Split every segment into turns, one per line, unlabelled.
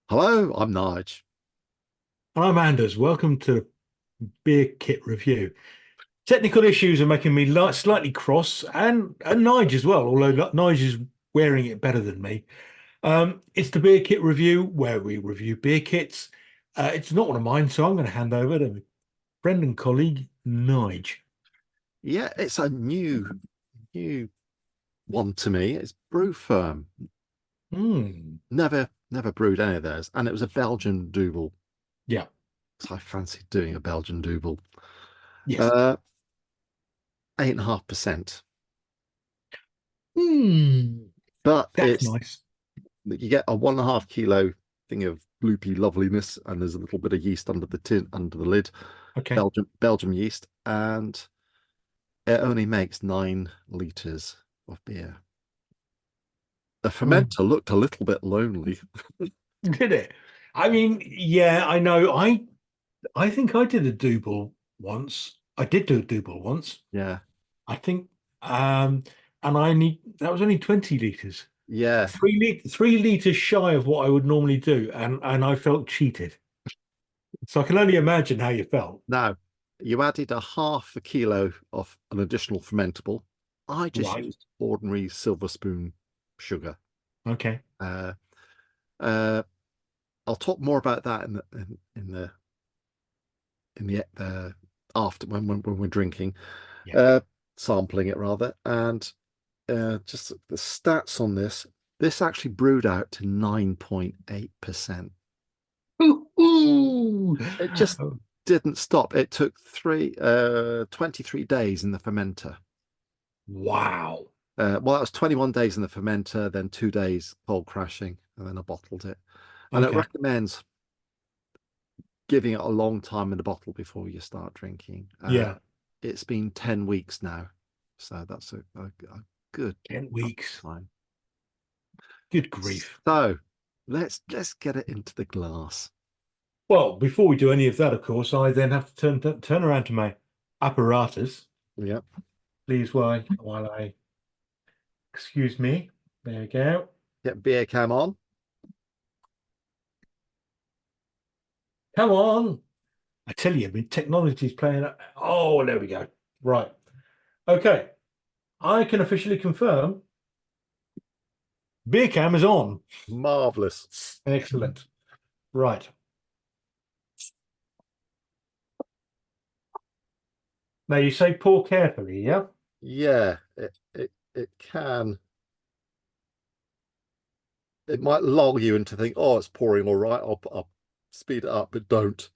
Hello, I'm Nige.
And I'm Anders. Welcome to Beer Kit Review. Technical issues are making me slightly cross, and Nige as well, although Nige is wearing it better than me. It's the Beer Kit Review where we review beer kits. It's not one of mine, so I'm going to hand over to friend and colleague Nige.
Yeah, it's a new one to me. It's Brew Ferm.
Hmm.
Never brewed any of theirs, and it was a Belgian Dubbel.
Yeah.
So I fancied doing a Belgian Dubbel.
Yes.
Uh, 8.5%.
Hmm.
But
That's
it's
nice.
you get a 1.5 kilo thing of gloopy loveliness, and there's a little bit of yeast under the tin, under the lid,
Okay.
Belgium yeast, and it only makes 9 liters of beer. The
Hmm.
fermenter looked a little bit lonely.
Did it? I mean, yeah, I know. I think I did a double once. I did do a double once.
Yeah.
I think, um, and I need that was only 20 liters,
Yeah.
3 liters shy of what I would normally do, and I felt cheated. So I can only imagine how you felt.
Now, you added a 0.5 kilo of an additional fermentable. I just
Right.
used ordinary silver spoon sugar.
Okay.
Uh, uh, I'll talk more about that in the after when we're drinking,
Yeah.
uh, sampling it rather, and just the stats on this. This actually brewed out to 9.8%.
Ooh.
It just
Oh,
didn't stop. It took 23 days in the fermenter.
wow.
Well, that was 21 days in the fermenter, then 2 days cold crashing, and then I bottled it. And it
Okay.
recommends giving it a long time in the bottle before you start drinking.
Yeah.
It's been 10 weeks now, so that's a good
10 weeks.
time.
Good grief.
So let's get it into the glass.
Well, before we do any of that, of course, I then have to turn around to my apparatus.
Yep.
Please, while I excuse me. There we go.
Get beer cam on.
Come on. I tell you, I mean, technology's playing. Oh, there we go. Right. Okay. I can officially confirm beer cam is on.
Marvelous.
Excellent. Right. Now you say pour carefully, yeah?
Yeah, it can. It might lull you into think, oh, it's pouring all right. I'll speed it up, but don't.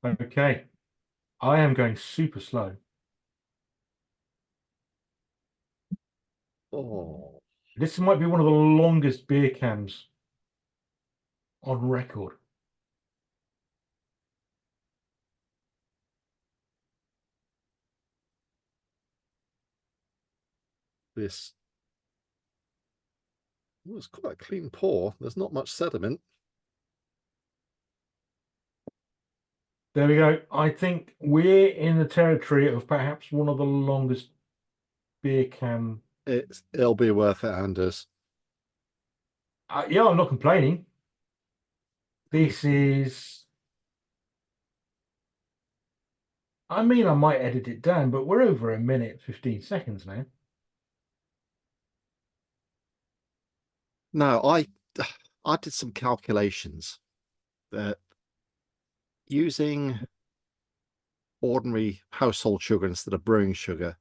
Okay. I am going super slow.
Oh,
This might be one of the longest beer cams on record.
this well, it's quite a clean pour. There's not much sediment.
There we go. I think we're in the territory of perhaps one of the longest beer cam.
It'll be worth it, Anders.
Yeah, I'm not complaining. This is, I mean, I might edit it down, but we're over a minute, 15 seconds now.
No, I did some calculations that using ordinary household sugar instead of brewing sugar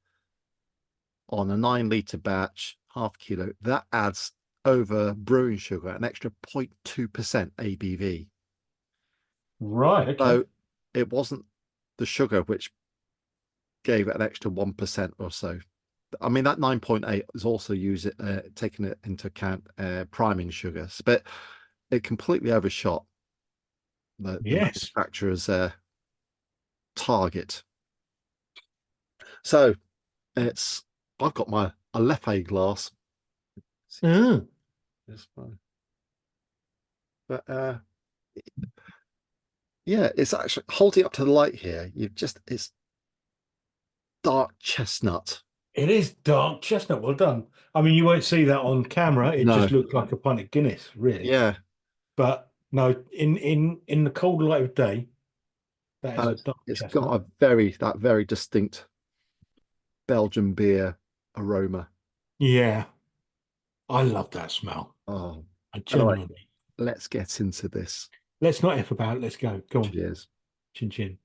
on a 9 liter batch, 0.5 kilo, that adds over brewing sugar an extra 0.2% ABV.
Right, okay.
So it wasn't the sugar which gave it an extra 1% or so. I mean, that 9.8 is also taking it into account priming sugars, but it completely overshot the
Yes.
manufacturer's target. So it's I've got my Aleppo glass.
Mm.
It's fine. But yeah, it's actually holding up to the light here. It's dark chestnut.
It is dark chestnut. Well done. I mean, you won't see that on camera. It
No,
just looks like a pint of Guinness, really.
yeah.
But no, in the cold light of day, that is a dark
It's got
chestnut.
a that very distinct Belgian beer aroma.
Yeah, I love that smell.
Oh,
I
anyway,
genuinely.
let's get into this.
Let's not F about it. Let's go. Go on.
Cheers.
Chin chin.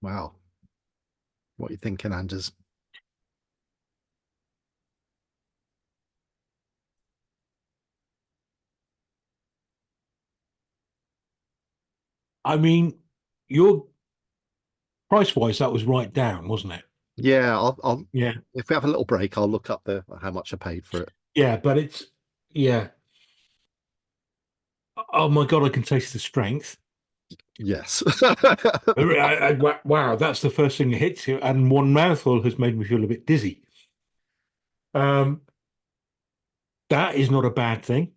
Wow. What are you thinking, Anders?
I mean, your price wise, that was right down, wasn't it?
Yeah,
Yeah.
if we have a little break, I'll look up the how much I paid for it.
Yeah, but yeah. Oh my God, I can taste the strength.
Yes.
Wow, that's the first thing that hits you. And one mouthful has made me feel a bit dizzy. Um, that is not a bad thing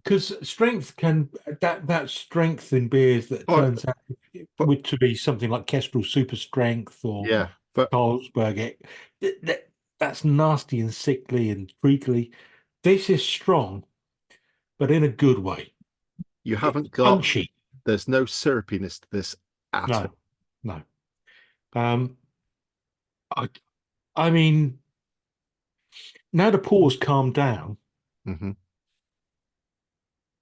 because strength can that strength in beers that
But,
turns out
but
to be something like Kestrel Super Strength or
yeah, but
Carlsberg. That's nasty and sickly and treacly. This is strong, but in a good way.
you
It's
haven't got
punchy.
there's no syrupiness to this at
No,
all.
no. Um, I, I mean, now the pause calmed down,
Hmm.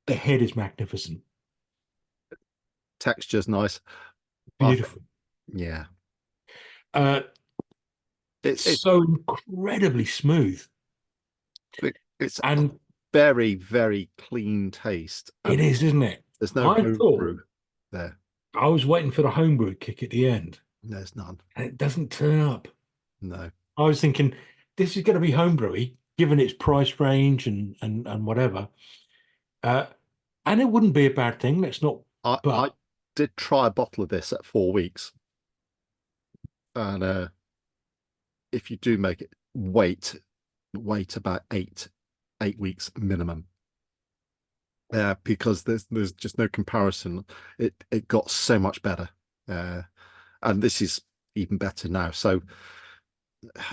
the head is magnificent,
Texture's nice. I think,
beautiful.
yeah,
Uh,
it
so incredibly smooth,
it's a
and
very clean taste,
it
and
is, isn't it?
there's no
I thought
homebrew there.
I was waiting for the homebrew kick at the end,
There's none.
and it doesn't turn up.
No.
I was thinking this is going to be homebrewy, given its price range and whatever, uh, and it wouldn't be a bad thing. Let's not,
I
but
did try a bottle of this at 4 weeks, and if you do make it, wait about 8 weeks minimum. Because there's just no comparison. It got so much better, uh, and this is even better now. So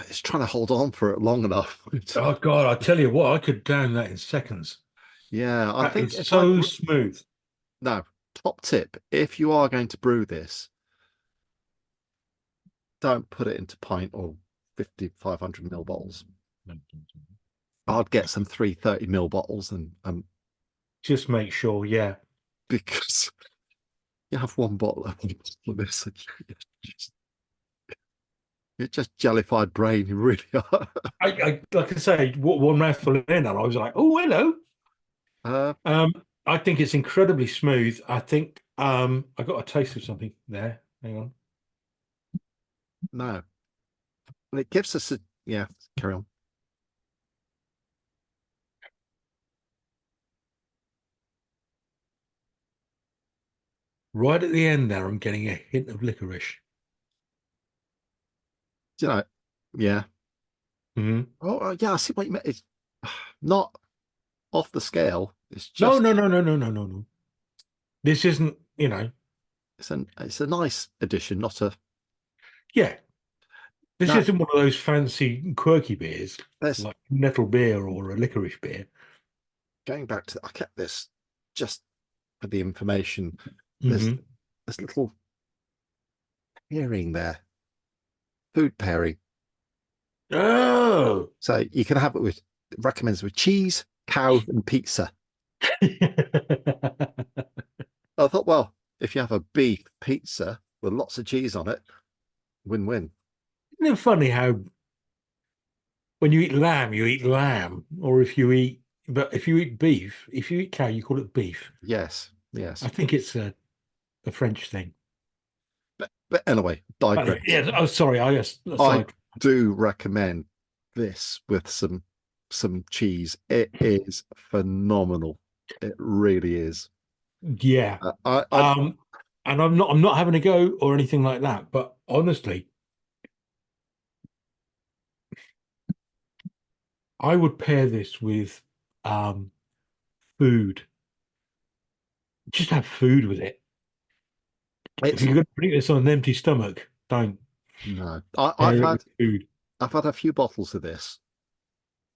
it's trying to hold on for it long enough.
oh God, I tell you what, I could down that in seconds.
Yeah, I
That
think
is
if I
so smooth.
now top tip, if you are going to brew this, don't put it into pint or 500 ml bottles. I'd get some 330 ml bottles and
Just make sure, yeah.
because you have one bottle of this, and you're just jellified brain. You really are.
I like I say, one mouthful in, and I was like, oh, hello.
Uh,
Um, I think it's incredibly smooth. I think I got a taste of something there. Hang on.
no, and it gives us a yeah. Carry on.
Right at the end there, I'm getting a hint of licorice.
You know, yeah.
Mhm.
Oh, yeah. I see what you meant. It's not off the scale. It's
No,
just
no, no, no, no, no, no, no. This isn't,
it's a nice addition, not a
yeah, this
no.
isn't one of those fancy quirky beers
There's
like nettle beer or a licorice beer.
going back to I kept this just for the information. There's
Hmm.
this little pairing there, food pairing.
Oh.
So you can have it with recommends with cheese, cow, and pizza. I thought, well, if you have a beef pizza with lots of cheese on it, win-win.
Isn't it funny how when you eat lamb, or but if you eat beef, if you eat cow, you call it beef.
Yes,
I
yes.
think it's a French thing.
But anyway,
But anyway,
digress.
yeah. Oh, sorry. I guess
I
aside.
do recommend this with some cheese. It is phenomenal. It really is.
Yeah.
I
Um, and I'm not having a go or anything like that. But honestly, I would pair this with um food. Just have food with it. If
it's
you're going to drink this on an empty stomach, don't.
No,
Pair it with food.
I've had a few bottles of this,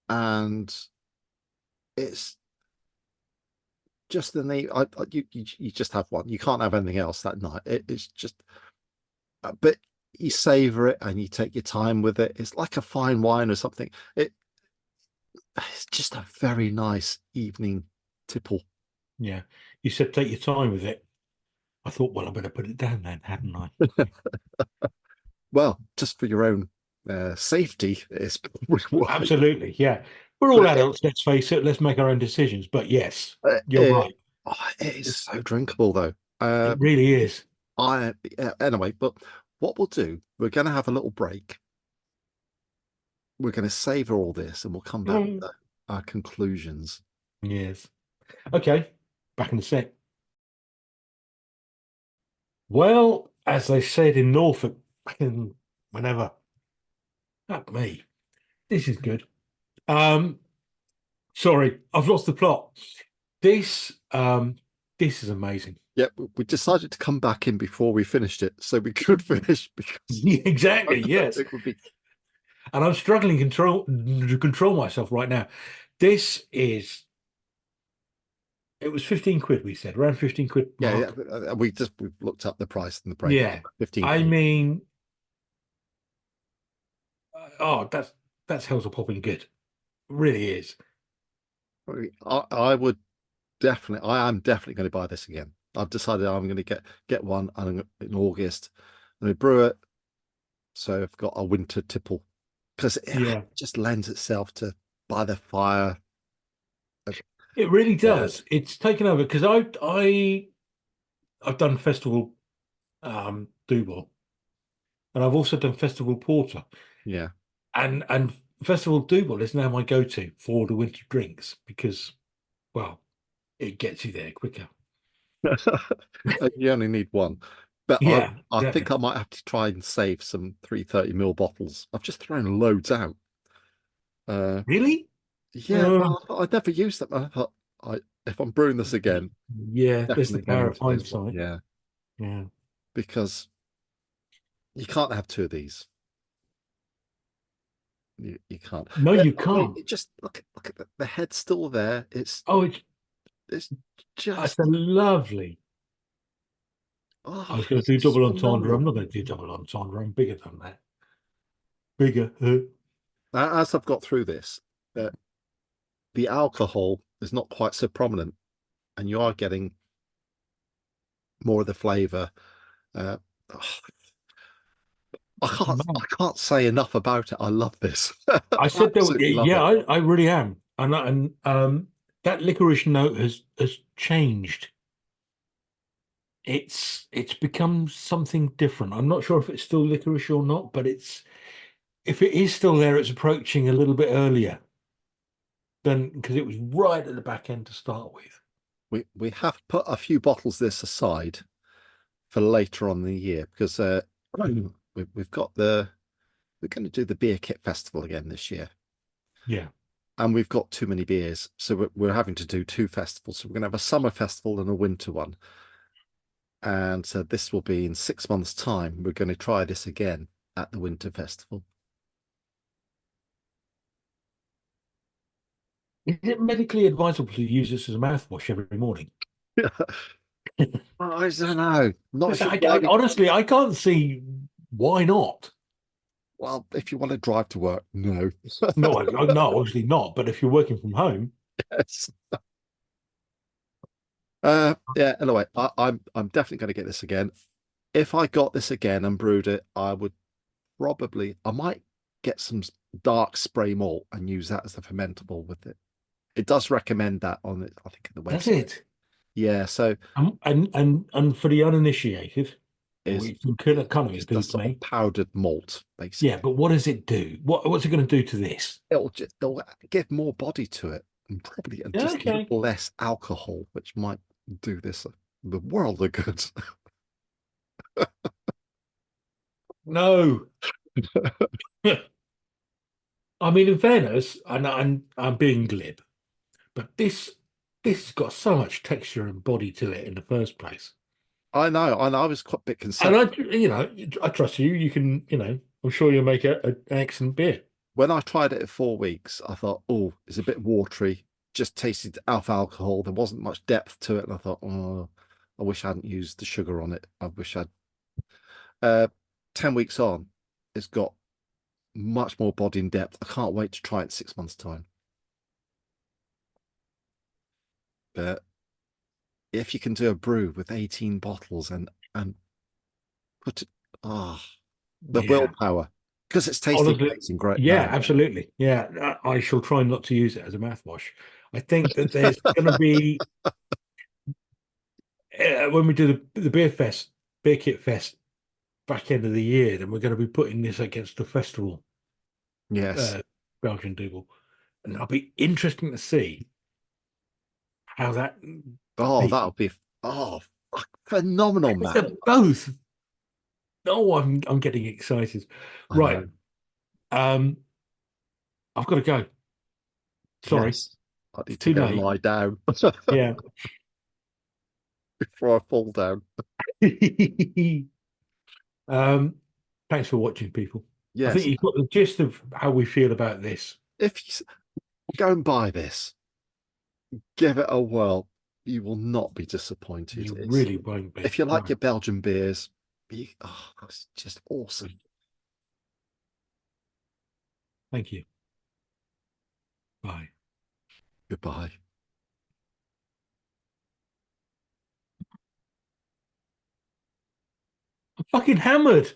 and it's just the neat. You just have one. You can't have anything else that night. It's just, but you savor it and you take your time with it. It's like a fine wine or something. It's just a very nice evening tipple.
Yeah. You said take your time with it. I thought, well, I better put it down then, hadn't I?
Well, just for your own safety, it's probably wise.
Absolutely. Yeah. We're all
But
adults, let's face it. Let's make our own decisions. But yes, you're
it,
right.
it is so drinkable though.
It really is.
Anyway, but what we'll do, we're going to have a little break. We're going to savor all this, and we'll come back
Mm.
with our conclusions.
Yes. Okay. Back in a sec. Well, as they said in Norfolk, back in whenever, not me. This is good. Um, sorry, I've lost the plot. This is amazing.
Yeah, we decided to come back in before we finished it, so we could finish because I
Exactly,
don't
yes.
think would be.
And I'm struggling to control myself right now. This is it was 15 quid, we said, around 15 quid
Yeah,
mark.
we looked up the price in the break.
Yeah.
15
I
quid.
mean, oh, that's hell's a popping good. It really is.
I would definitely, I am definitely going to buy this again. I've decided I'm going to get one in August. I'm going to brew it, so I've got a winter tipple because it
Yeah.
just lends itself to by the fire.
It really
Yeah,
does. It's taken over because I've done festival Duvel and I've also done festival porter.
yeah.
And festival Duvel is now my go-to for the winter drinks because, well, it gets you there quicker.
You only need one. But
Yeah,
I think
exactly.
I might have to try and save some 330 ml bottles. I've just thrown loads out. Uh,
Really?
yeah,
Uh,
well, I never used them. I thought if I'm brewing this again,
yeah, there's the
definitely going
power of
into this one.
hindsight.
Yeah,
Yeah.
because you can't have two of these. You can't.
No,
Yeah,
you
I mean,
can't.
it just look at the head's still there.
Oh,
It's
it's
just
a lovely. I
oh,
was going to
it's
do
just
double entendre. I'm
phenomenal.
not going to do double entendre. I'm bigger than that. Bigger.
As I've got through this, the alcohol is not quite so prominent, and you are getting more of the flavour. Uh, oh, I
Man,
can't say enough about it. I love this.
I said that.
Absolutely love
Yeah,
it.
I really am. And that licorice note has changed. It's become something different. I'm not sure if it's still licorice or not, but it's if it is still there, it's approaching a little bit earlier than because it was right at the back end to start with.
We have put a few bottles this aside for later on in the year because we've got we're going to do the beer kit festival again this year,
Yeah.
and we've got too many beers, so we're having to do two festivals. So we're going to have a summer festival and a winter one, and so this will be in 6 months' time. We're going to try this again at the winter festival.
Is it medically advisable to use this as a mouthwash every morning?
I don't know. Not if you're driving.
Honestly, I can't see why not.
Well, if you want to drive to work, no.
No, no, obviously not. But if you're working from home,
Yes. Yeah. Anyway, I'm definitely going to get this again. If I got this again and brewed it, I might get some dark spray malt and use that as the fermentable with it. It does recommend that on it, I think, in the
that's
website.
it.
Yeah. So
And for the uninitiated,
is
which kind of
just a
includes
sort of
me.
powdered malt,
Yeah,
basically.
but what does it do? What's it going to do to this?
It'll give more body to it and probably just a
Okay.
little less alcohol, which might do this the world of good.
No. I mean, in fairness, I'm being glib, but this has got so much texture and body to it in the first place.
I know. I was quite a bit
And
concerned
I trust you. You can, I'm sure you'll make an excellent beer.
when I tried it in 4 weeks. I thought, oh, it's a bit watery. Just tasted alpha alcohol. There wasn't much depth to it, and I thought, oh, I wish I hadn't used the sugar on it. I wish I'd. Uh, 10 weeks on, it's got much more body and depth. I can't wait to try it in 6 months' time. But if you can do a brew with 18 bottles and put it, the
Yeah.
willpower, because it's tasting
Honestly,
amazing, great.
yeah, absolutely. Yeah, I shall try not to use it as a mouthwash. I think that there's going to be when we do the beer kit fest back end of the year, then we're going to be putting this against the festival,
Yes.
Belgian Dubbel, and it'll be interesting to see how that
Oh,
tastes.
that'll be phenomenal, Matt.
They're both. Oh, I'm getting excited.
I
Right,
know.
um, I've got to go. Sorry,
Yes. I
it's
need to
too
go and
late.
lie down
Yeah.
before I fall down.
Um, thanks for watching, people. I think
Yes.
you've got the gist of how we feel about this.
If you go and buy this, give it a whirl. You will not be disappointed.
You
It's
really won't
if
be.
you like
No,
your Belgian beers, it's just awesome.
thank you. Bye.
Goodbye.
I'm fucking hammered.